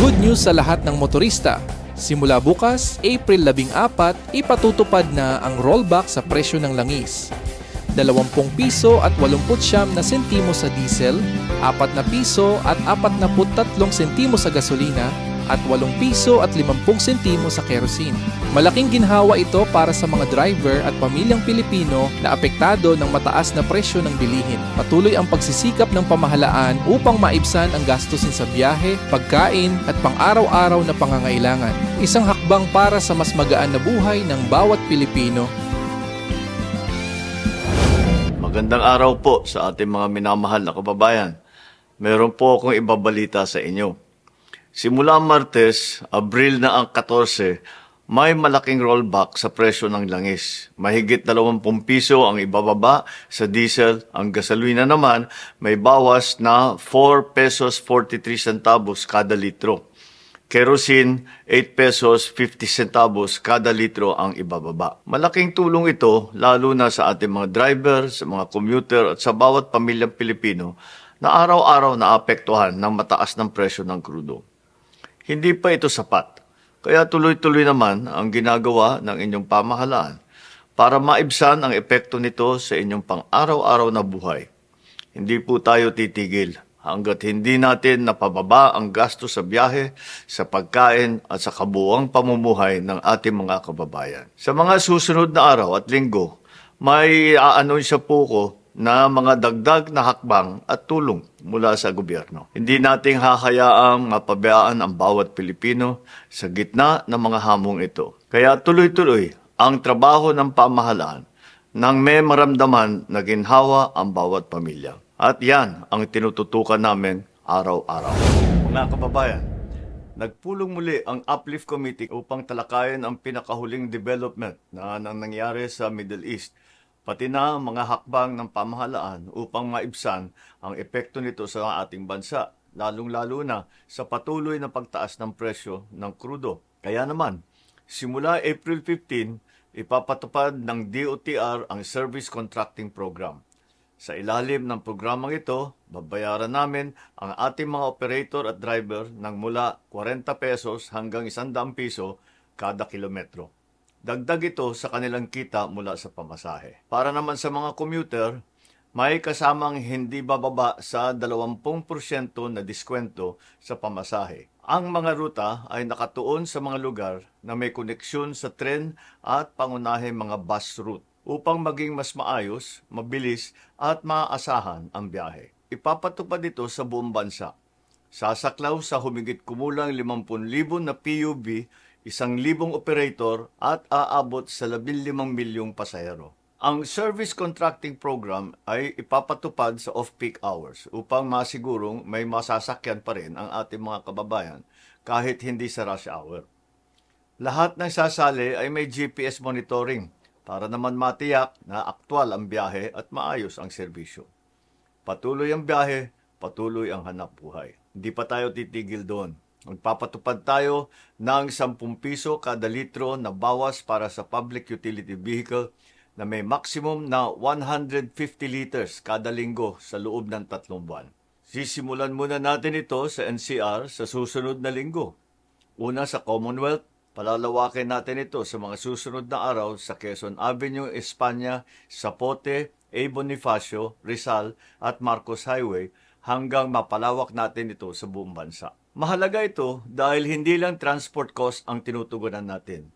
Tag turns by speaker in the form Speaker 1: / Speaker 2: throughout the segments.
Speaker 1: Good news sa lahat ng motorista. Simula bukas, April 14, ipatutupad na ang rollback sa presyo ng langis. 20 piso at 89 na sentimo sa diesel, 4 na piso at 43 sentimo sa gasolina, at 8 piso at 50 sentimo sa kerosene. Malaking ginhawa ito para sa mga driver at pamilyang Pilipino na apektado ng mataas na presyo ng bilihin. Patuloy ang pagsisikap ng pamahalaan upang maibsan ang gastusin sa biyahe, pagkain at pang-araw-araw na pangangailangan. Isang hakbang para sa mas magaan na buhay ng bawat Pilipino.
Speaker 2: Magandang araw po sa ating mga minamahal na kababayan. Meron po akong ibabalita sa inyo. Simula Martes, Abril na ang 14, may malaking rollback sa presyo ng langis. Mahigit 20 piso ang ibababa sa diesel. Ang gasolina naman may bawas na 4 pesos 43 centavos kada litro. Kerosene, 8 pesos 50 centavos kada litro ang ibababa. Malaking tulong ito lalo na sa ating mga driver, sa mga commuter at sa bawat pamilyang Pilipino na araw-araw naapektuhan ng mataas ng presyo ng krudo. Hindi pa ito sapat, kaya tuloy-tuloy naman ang ginagawa ng inyong pamahalaan para maibsan ang epekto nito sa inyong pang-araw-araw na buhay. Hindi po tayo titigil hanggat hindi natin napababa ang gasto sa biyahe, sa pagkain at sa kabuuang pamumuhay ng ating mga kababayan. Sa mga susunod na araw at linggo, may aanunsya po ko na mga dagdag na hakbang at tulong mula sa gobyerno. Hindi nating hahayaang mapabayaan ang bawat Pilipino sa gitna ng mga hamong ito. Kaya tuloy-tuloy ang trabaho ng pamahalaan nang may maramdaman na ginhawa ang bawat pamilya. At yan ang tinututukan namin araw-araw. Mga kababayan, nagpulong muli ang Uplift Committee upang talakayin ang pinakahuling development na nangyari sa Middle East, pati na mga hakbang ng pamahalaan upang maibsan ang epekto nito sa ating bansa, lalong-lalo na sa patuloy na pagtaas ng presyo ng krudo. Kaya naman, simula April 15, ipapatupad ng DOTR ang Service Contracting Program. Sa ilalim ng programang ito, babayaran namin ang ating mga operator at driver ng mula 40 pesos hanggang 100 piso kada kilometro. Dagdag ito sa kanilang kita mula sa pamasahe. Para naman sa mga commuter, may kasamang hindi bababa sa 20% na diskwento sa pamasahe. Ang mga ruta ay nakatuon sa mga lugar na may koneksyon sa tren at pangunahing mga bus route, upang maging mas maayos, mabilis at maaasahan ang biyahe. Ipapatupad ito sa buong bansa. Sasaklaw sa humigit kumulang 50,000 na PUB, 1,000 operator at aabot sa 15 milyong pasahero. Ang Service Contracting Program ay ipapatupad sa off-peak hours upang masigurong may masasakyan pa rin ang ating mga kababayan kahit hindi sa rush hour. Lahat ng sasali ay may GPS monitoring para naman matiyak na aktwal ang biyahe at maayos ang serbisyo. Patuloy ang biyahe, patuloy ang hanap buhay. Hindi pa tayo titigil doon. Magpapatupad tayo ng 10 piso kada litro na bawas para sa public utility vehicle na may maximum na 150 liters kada linggo sa loob ng 3 buwan. Sisimulan muna natin ito sa NCR sa susunod na linggo. Una sa Commonwealth, palalawakin natin ito sa mga susunod na araw sa Quezon Avenue, Espanya, Zapote, A. Bonifacio, Rizal at Marcos Highway hanggang mapalawak natin ito sa buong bansa. Mahalaga ito dahil hindi lang transport cost ang tinutugunan natin.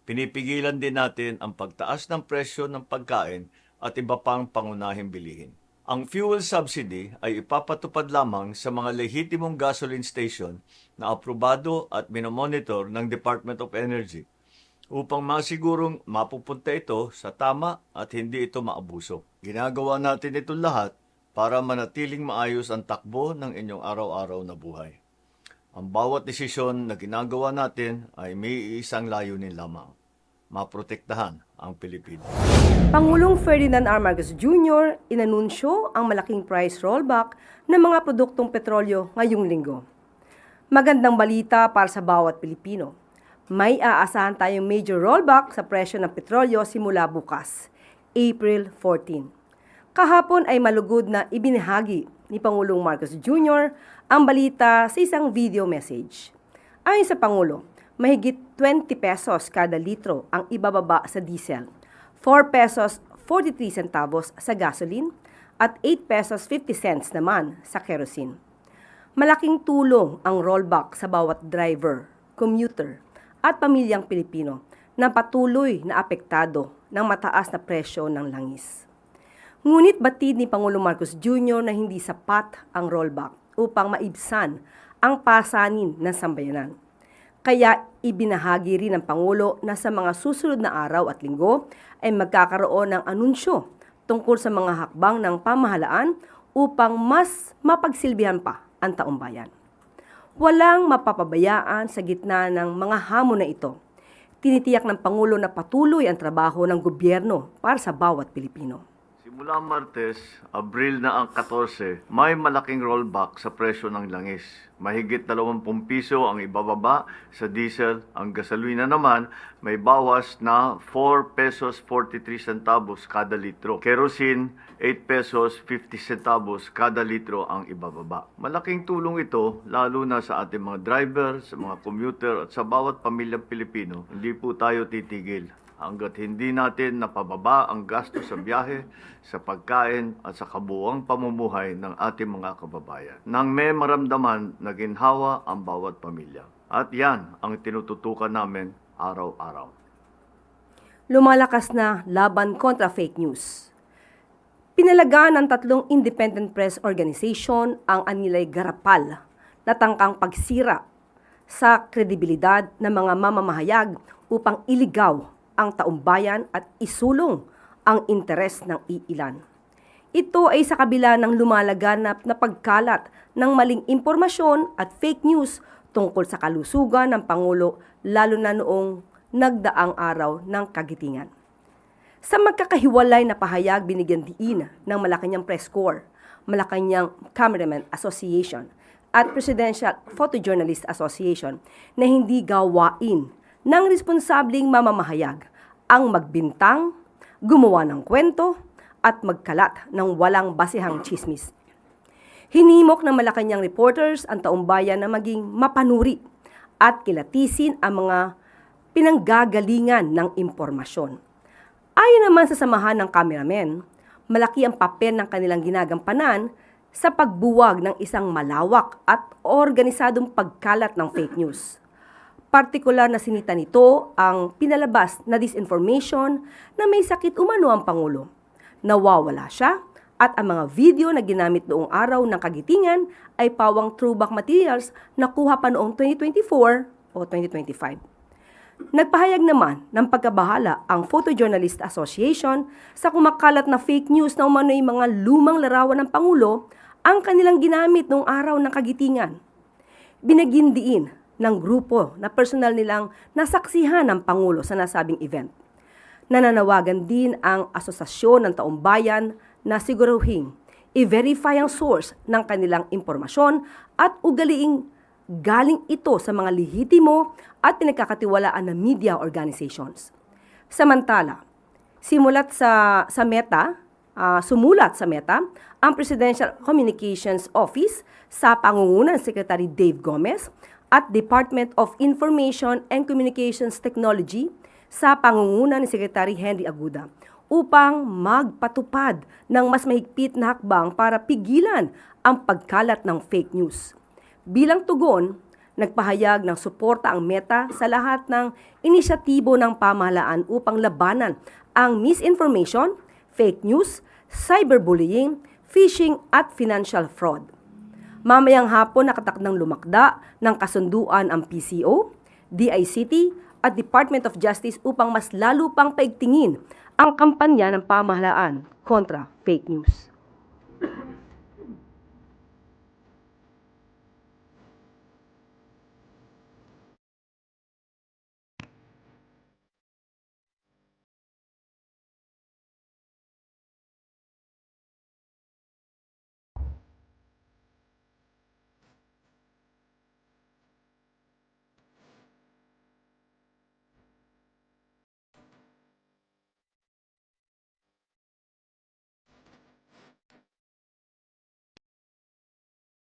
Speaker 2: Pinipigilan din natin ang pagtaas ng presyo ng pagkain at iba pang pangunahing bilihin. Ang fuel subsidy ay ipapatupad lamang sa mga lehitimong gasoline station na aprobado at minomonitor ng Department of Energy upang masigurong mapupunta ito sa tama at hindi ito maabuso. Ginagawa natin ito lahat para manatiling maayos ang takbo ng inyong araw-araw na buhay. Ang bawat desisyon na ginagawa natin ay may isang layunin lamang: maprotektahan ang Pilipino.
Speaker 3: Pangulong Ferdinand R. Marcos Jr. inanunsyo ang malaking price rollback ng mga produktong petrolyo ngayong linggo. Magandang balita para sa bawat Pilipino. May aasahan tayong major rollback sa presyo ng petrolyo simula bukas, April 14. Kahapon ay malugod na ibinahagi ni Pangulong Marcos Jr. ang balita sa isang video message. Ayon sa Pangulo, mahigit 20 pesos kada litro ang ibababa sa diesel, 4 pesos 43 centavos sa gasoline, at 8 pesos 50 cents naman sa kerosene. Malaking tulong ang rollback sa bawat driver, commuter, at pamilyang Pilipino na patuloy na apektado ng mataas na presyo ng langis. Ngunit batid ni Pangulong Marcos Jr. na hindi sapat ang rollback upang maibsan ang pasanin ng sambayanan. Kaya ibinahagi rin ng Pangulo na sa mga susunod na araw at linggo ay magkakaroon ng anunsyo tungkol sa mga hakbang ng pamahalaan upang mas mapagsilbihan pa ang taong bayan. Walang mapapabayaan sa gitna ng mga hamon na ito. Tinitiyak ng Pangulo na patuloy ang trabaho ng gobyerno para sa bawat Pilipino.
Speaker 2: Simula Martes, Abril na ang 14, may malaking rollback sa presyo ng langis. Mahigit 20 piso ang ibababa sa diesel. Ang gasolina naman may bawas na 4 pesos 43 centavos kada litro. Kerosene, 8 pesos 50 centavos kada litro ang ibababa. Malaking tulong ito lalo na sa ating mga driver, sa mga commuter at sa bawat pamilyang Pilipino. Hindi po tayo titigil hanggat hindi natin napababa ang gasto sa biyahe, sa pagkain at sa kabuuang pamumuhay ng ating mga kababayan. Nang may maramdaman na ginhawa ang bawat pamilya. At yan ang tinututukan namin araw-araw.
Speaker 3: Lumalakas na laban kontra fake news. Pinalagaan ng 3 independent press organization ang anilay garapal na tangkang pagsira sa kredibilidad ng mga mamamahayag upang iligaw ang taumbayan at isulong ang interes ng iilan. Ito ay sa kabila ng lumalaganap na pagkalat ng maling impormasyon at fake news tungkol sa kalusugan ng Pangulo lalo na noong nagdaang araw ng kagitingan. Sa magkakahiwalay na pahayag binigyan diin ng Malacanang Press Corps, Malacanang Cameramen Association at Presidential Photojournalist Association na hindi gawain ng responsabling mamamahayag ang magbintang, gumawa ng kwento, at magkalat ng walang basihang chismis. Hinimok ng Malacanang reporters ang taumbayan na maging mapanuri at kilatisin ang mga pinanggagalingan ng impormasyon. Ayon naman sa samahan ng cameramen, malaki ang papel ng kanilang ginagampanan sa pagbuwag ng isang malawak at organisadong pagkalat ng fake news. Partikular na sinita nito ang pinalabas na disinformation na may sakit umano ang Pangulo. Nawawala siya at ang mga video na ginamit noong araw ng kagitingan ay pawang throwback materials na kuha pa noong 2024 o 2025. Nagpahayag naman ng pagkabahala ang Photojournalist Association sa kumakalat na fake news na umano'y mga lumang larawan ng Pangulo ang kanilang ginamit noong araw ng kagitingan. Binagindiin ng grupo na personal nilang nasaksihan ng Pangulo sa nasabing event. Nananawagan din ang Asosasyon ng Taumbayan na siguruhin i-verify ang source ng kanilang impormasyon at ugaliing galing ito sa mga lehitimo at pinagkakatiwalaan na media organizations. Samantala, sumulat sa Meta ang Presidential Communications Office sa pangunguna ng Secretary Dave Gomez at Department of Information and Communications Technology sa pangunguna ni Secretary Henry Aguda upang magpatupad ng mas mahigpit na hakbang para pigilan ang pagkalat ng fake news. Bilang tugon, nagpahayag ng suporta ang Meta sa lahat ng inisyatibo ng pamahalaan upang labanan ang misinformation, fake news, cyberbullying, phishing at financial fraud. Mamayang hapon nakatakdang lumakda ng kasunduan ang PCO, DICT at Department of Justice upang mas lalo pang paigtingin ang kampanya ng pamahalaan kontra fake news.